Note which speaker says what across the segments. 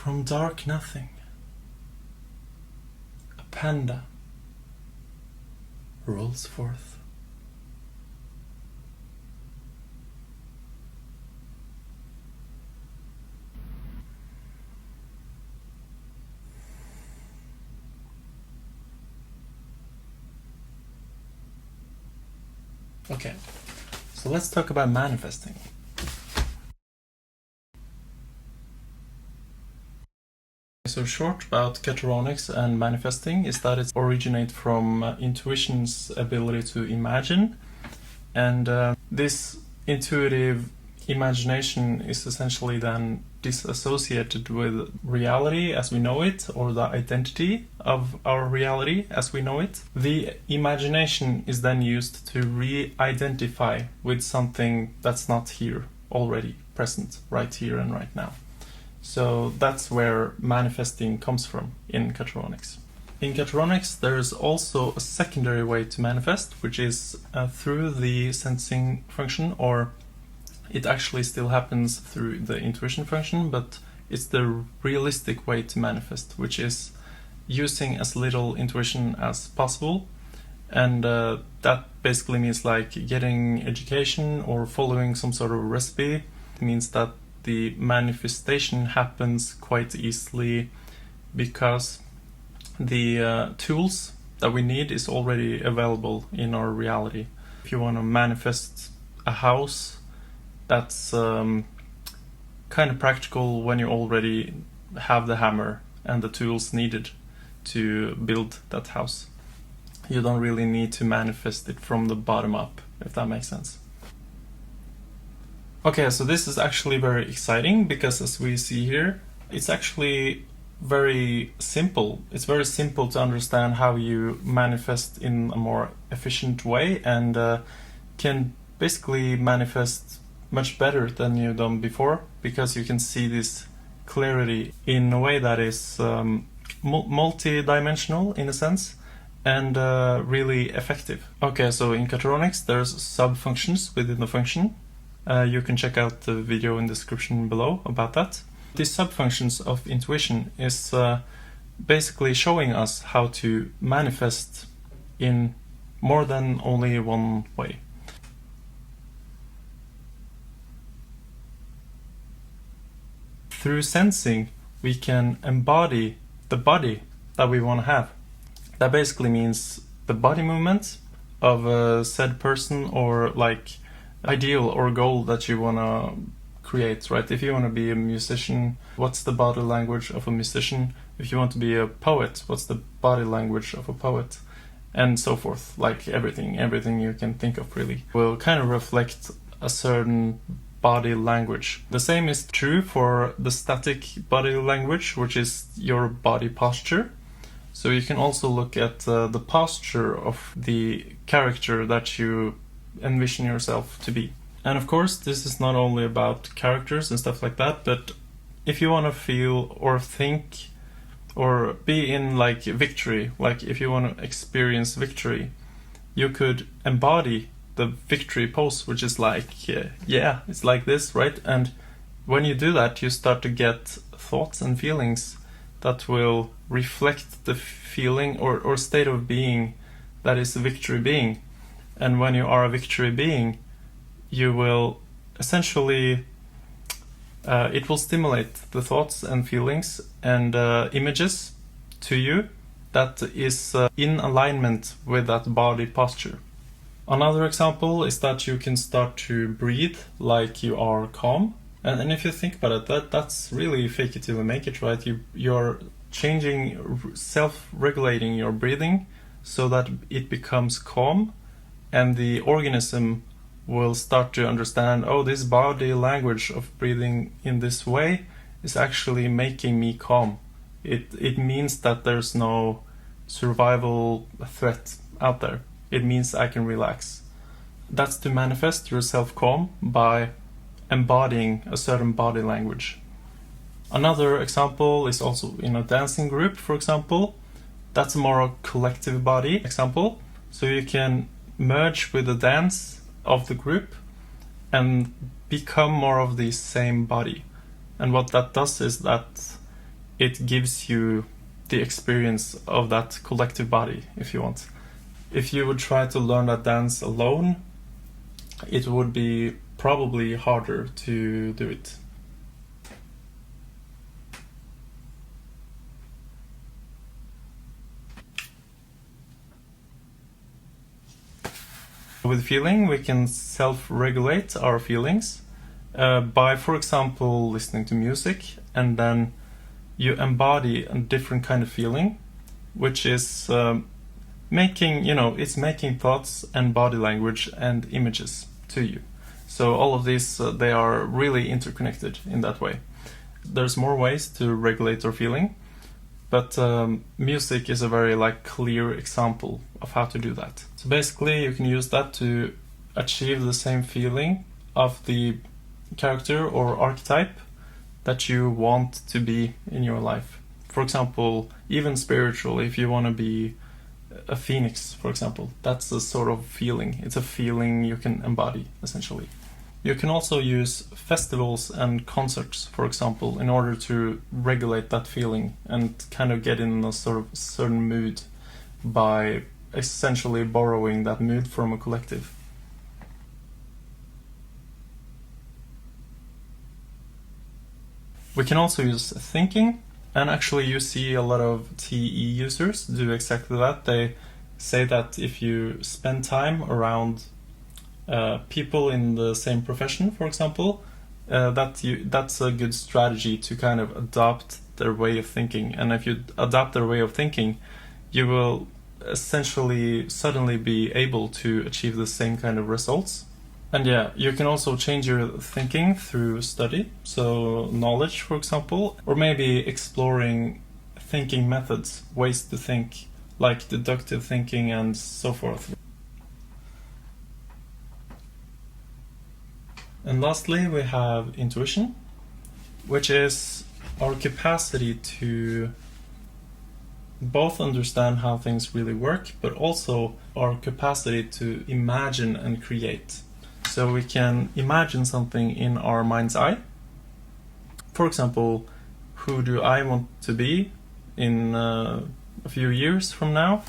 Speaker 1: From dark nothing, a panda rolls forth. Okay, so let's talk about manifesting. So short about cataronics and manifesting is that it originates from intuition's ability to imagine, and this intuitive imagination is essentially then disassociated with reality as we know it, or the identity of our reality as we know it. The imagination is then used to re-identify with something that's not here, already present, right here and right now. So that's where manifesting comes from in cataronics. In cataronics, there is also a secondary way to manifest, which is through the sensing function, or it actually still happens through the intuition function, but it's the realistic way to manifest, which is using as little intuition as possible. And that basically means like getting education or following some sort of recipe. It means that the manifestation happens quite easily because the tools that we need is already available in our reality. If you want to manifest a house, that's kind of practical when you already have the hammer and the tools needed to build that house. You don't really need to manifest it from the bottom up, if that makes sense. Okay, so this is actually very exciting because as we see here, it's actually very simple. It's very simple to understand how you manifest in a more efficient way, and can basically manifest much better than you've done before, because you can see this clarity in a way that is multi-dimensional in a sense, and really effective. Okay, so in cataronics there's sub-functions within the function. You can check out the video in the description below about that. These sub-functions of intuition is basically showing us how to manifest in more than only one way. Through sensing, we can embody the body that we want to have. That basically means the body movement of a said person, or like ideal or goal that you want to create, right? If you want to be a musician, what's the body language of a musician? If you want to be a poet, what's the body language of a poet? And so forth. Like everything you can think of really will kind of reflect a certain body language. The same is true for the static body language, which is your body posture. So you can also look at the posture of the character that you envision yourself to be. And of course, this is not only about characters and stuff like that, but if you want to feel or think or be in like victory, like if you want to experience victory, you could embody the victory pose, which is like, yeah, it's like this, right? And when you do that, you start to get thoughts and feelings that will reflect the feeling or state of being that is a victory being. And when you are a victory being, you will essentially, it will stimulate the thoughts and feelings and images to you that is in alignment with that body posture. Another example is that you can start to breathe like you are calm. And if you think about it, that's really fake it till you make it, right? You're changing, self-regulating your breathing so that it becomes calm, and the organism will start to understand, oh, this body language of breathing in this way is actually making me calm. It means that there's no survival threat out there. It means I can relax. That's to manifest yourself calm by embodying a certain body language. Another example is also in a dancing group, for example. That's a more collective body example. So you can merge with the dance of the group and become more of the same body. And what that does is that it gives you the experience of that collective body, if you want. If you would try to learn that dance alone, it would be probably harder to do it. With feeling, we can self-regulate our feelings by, for example, listening to music, and then you embody a different kind of feeling, which is it's making thoughts and body language and images to you. So all of these, they are really interconnected in that way. There's more ways to regulate our feeling, but music is a very clear example of how to do that. So basically you can use that to achieve the same feeling of the character or archetype that you want to be in your life. For example, even spiritual, if you want to be a phoenix, for example, that's a sort of feeling. It's a feeling you can embody, essentially. You can also use festivals and concerts, for example, in order to regulate that feeling and kind of get in a sort of certain mood by essentially borrowing that mood from a collective. We can also use thinking, and actually you see a lot of TE users do exactly that. They say that if you spend time around people in the same profession, for example, that's a good strategy to kind of adopt their way of thinking. And if you adopt their way of thinking, you will essentially suddenly be able to achieve the same kind of results. And yeah, you can also change your thinking through study, so knowledge, for example, or maybe exploring thinking methods, ways to think, like deductive thinking and so forth. And lastly, we have intuition, which is our capacity to both understand how things really work, but also our capacity to imagine and create. So we can imagine something in our mind's eye. For example, who do I want to be in a few years from now?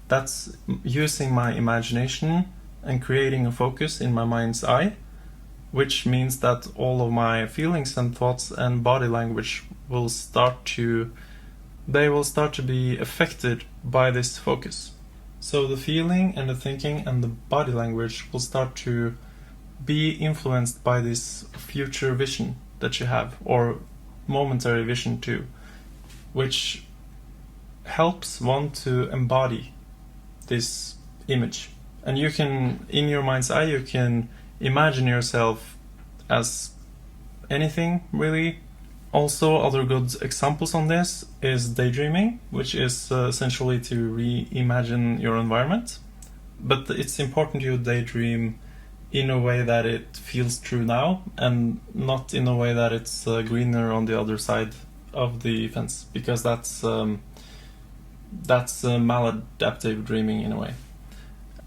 Speaker 1: That's using my imagination and creating a focus in my mind's eye, which means that all of my feelings and thoughts and body language will start to be affected by this focus. So the feeling and the thinking and the body language will start to be influenced by this future vision that you have, or momentary vision too, which helps one to embody this image. And you can, in your mind's eye, you can imagine yourself as anything, really. Also, other good examples on this is daydreaming, which is essentially to reimagine your environment. But it's important you daydream in a way that it feels true now, and not in a way that it's greener on the other side of the fence, because that's maladaptive dreaming in a way.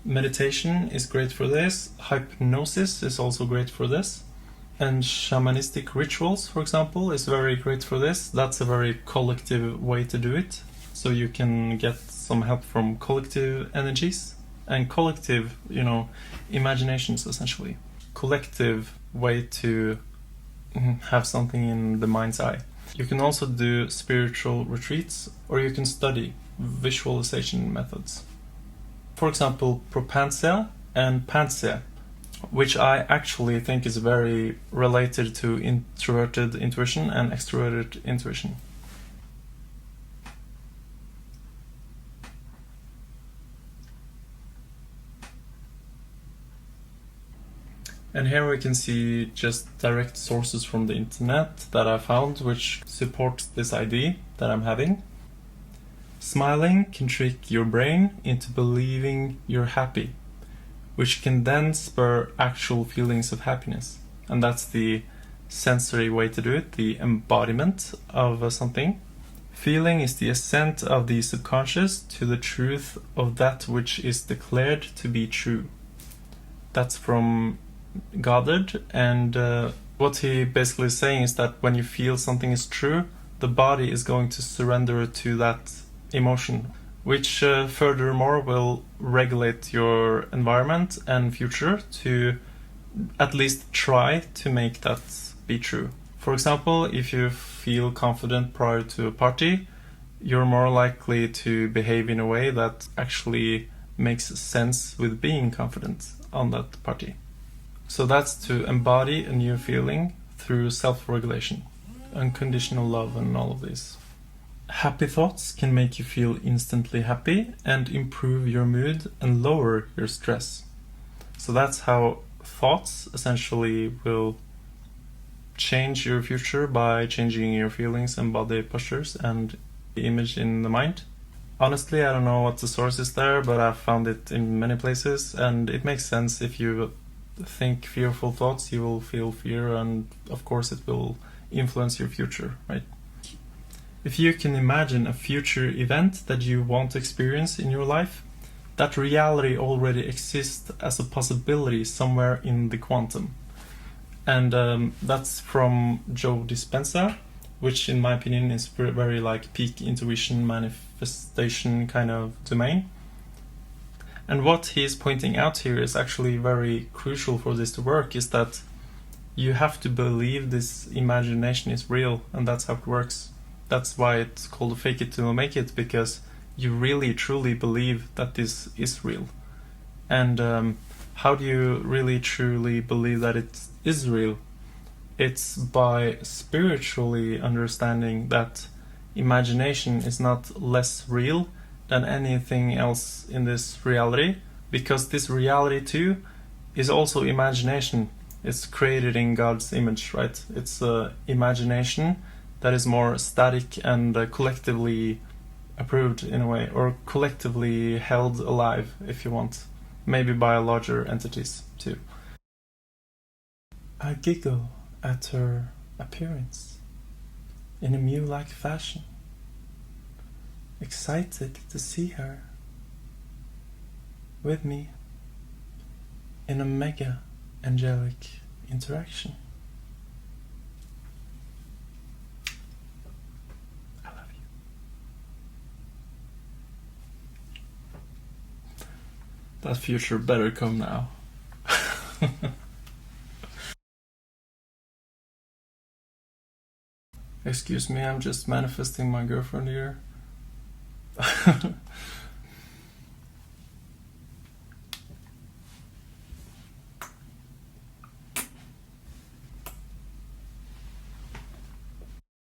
Speaker 1: Meditation is great for this. Hypnosis is also great for this. And shamanistic rituals, for example, is very great for this. That's a very collective way to do it. So you can get some help from collective energies and collective, imaginations, essentially. Collective way to have something in the mind's eye. You can also do spiritual retreats, or you can study visualization methods. For example, propansia and pansia, which I actually think is very related to introverted intuition and extroverted intuition. And here we can see just direct sources from the internet that I found which support this idea that I'm having. Smiling can trick your brain into believing you're happy, which can then spur actual feelings of happiness. And that's the sensory way to do it, the embodiment of something. Feeling is the ascent of the subconscious to the truth of that which is declared to be true. That's from Goddard, and what he basically is saying is that when you feel something is true, the body is going to surrender to that emotion, which furthermore will regulate your environment and future to at least try to make that be true. For example, if you feel confident prior to a party, you're more likely to behave in a way that actually makes sense with being confident on that party. So that's to embody a new feeling through self-regulation, unconditional love, and all of this. Happy thoughts can make you feel instantly happy and improve your mood and lower your stress. So that's how thoughts essentially will change your future by changing your feelings and body postures and the image in the mind. Honestly, I don't know what the source is there, but I've found it in many places, and it makes sense. If you think fearful thoughts, you will feel fear, and of course it will influence your future, right? If you can imagine a future event that you want to experience in your life, that reality already exists as a possibility somewhere in the quantum. And that's from Joe Dispenza, which in my opinion is very like peak intuition manifestation kind of domain. And what he's pointing out here is actually very crucial for this to work, is that you have to believe this imagination is real, and that's how it works. That's why it's called fake it till make it, because you really truly believe that this is real. And how do you really truly believe that it is real? It's by spiritually understanding that imagination is not less real than anything else in this reality, because this reality too is also imagination. It's created in God's image, right? It's imagination that is more static and collectively approved in a way, or collectively held alive, if you want, maybe by larger entities too. I giggle at her appearance in a mew-like fashion, excited to see her with me in a mega angelic interaction. I love you. That future better come now. Excuse me, I'm just manifesting my girlfriend here.